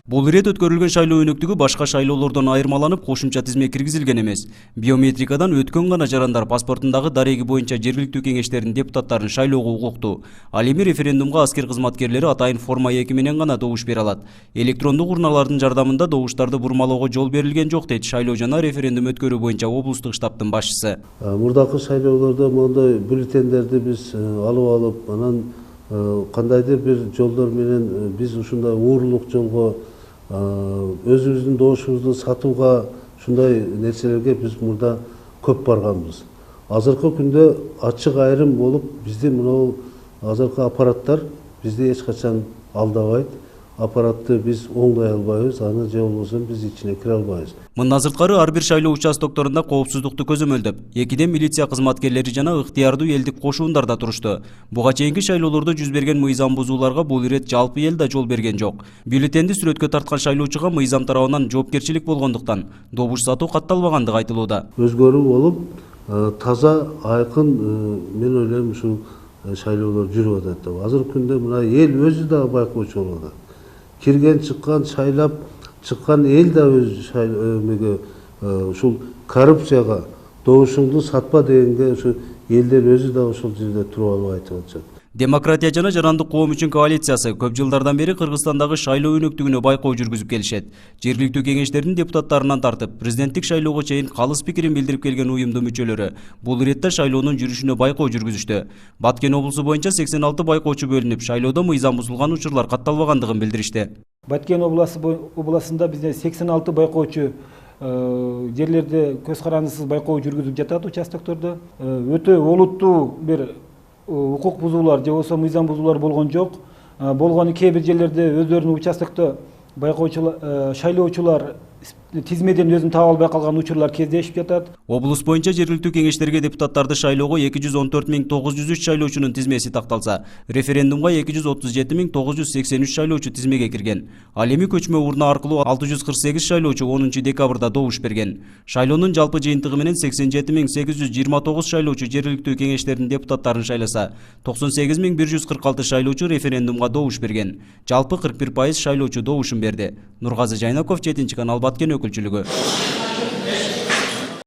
Бул ирет өткөрүлгөн шайлоо өнөктүгү башка шайлоолордон айырмаланып, кошумча тизме киргизилген эмес. Биометрикадан өткөн гана жарандар паспортундагы дареги боюнча жергиликтүү кеңештердин депутаттарын шайлоого укуктуу. Ал эми референдумга аскер кызматкерлери атайын форма 2 менен гана добуш бере алат. Электрондук урналардын жардамында добуштарды бурмалоого жол берилген жок, дейт шайлоо жана референдум өткөрүү боюнча облустук штабтын башчысы. Мурдакы шайлоолордо моундай бюллетендерди биз алып, анан кандайдыр бир жолдор менен биз ушундай уурулук жолго өзүбүздүн добушубузду сатууга ушундай нерселерге биз мурда көп барганбыз. Азыркы күндө ачык айрым болуп биздин мынау азыркы аппараттар бизди эч качан алдабайт. Аппаратты биз оңдой албайбыз, аны же болбосо биз ичине кире албайбыз. Мындан сырткары ар бир шайлоо участокторунда коопсуздукту көзөмөлдөп, экиден милиция кызматкерлери жана ыктыярдуу элдик кошуундар да турушту. Буга чейинки шайлоолордо жүз берген мыйзам бузууларга бул ирет жалпы эл да жол берген жок. Бюллетенди сүрөткө тарткан шайлоочуга мыйзам тарабынан жоопкерчилик болгондуктан добуш сатуу катталбагандыгы айтылууда. Өзгөрүү болуп, таза, айкын мен ойлойм ушул шайлоолор жүрүп атат деп. Азыркы күндө мына эл өзү да байкоочу болуп атат. Кирген, чыккан, шайлап, чыккан эл да ушул коррупцияга добушуңду сатпа дегенге ушу элдер өзү да ошол жерде туруп алып айтып атышат. Демократия жана жарандык коом үчүн коалициясы көп жылдардан бери Кыргызстандагы шайлоо өнөктүгүнө байкоо жүргүзүп келишет. Жергиликтүү кеңештердин депутаттарынан тартып, президенттик шайлоого чейин калыс пикирин билдирип келген уюмдун мүчөлөрү бул иретте шайлоонун жүрүшүнө байкоо жүргүзүштү. Баткен облусу боюнча 86 байкоочу бөлүнүп, шайлоодо мыйзам бузулган учурлар катталбагандыгын билдиришти. Баткен обласында бизде 86 байкоочу жерлерде көз карандысыз байкоо жүргүзүп жатат участоктордо. Өтө олуттуу бир укук бузуулар же болбосо мыйзам бузуулар болгон жок. Болгону кээ бир жерлерде өздөрүнүн участокто байкоочулар, шайлоочулар тизмеден өзүн таап албай калган учурлар кездешип жатат. Облус боюнча жергиликтүү кеңештерге депутаттарды шайлоого 214.903 шайлоочунун тизмеси такталса, референдумга 237.983 шайлоочу тизмеге кирген. Ал эми көчмө урна аркылуу 648 шайлоочу 10 декабрда добуш берген. Шайлоонун жалпы жыйынтыгы менен 87.829 шайлоочу жергиликтүү кеңештердин депутаттарын шайласа, 98.146 шайлоочу референдумга добуш берген. Жалпы 41% шайлоочу добушун берди. Нургазы Жайнаков, 7 канал, Баткен өкүлчүлүгү.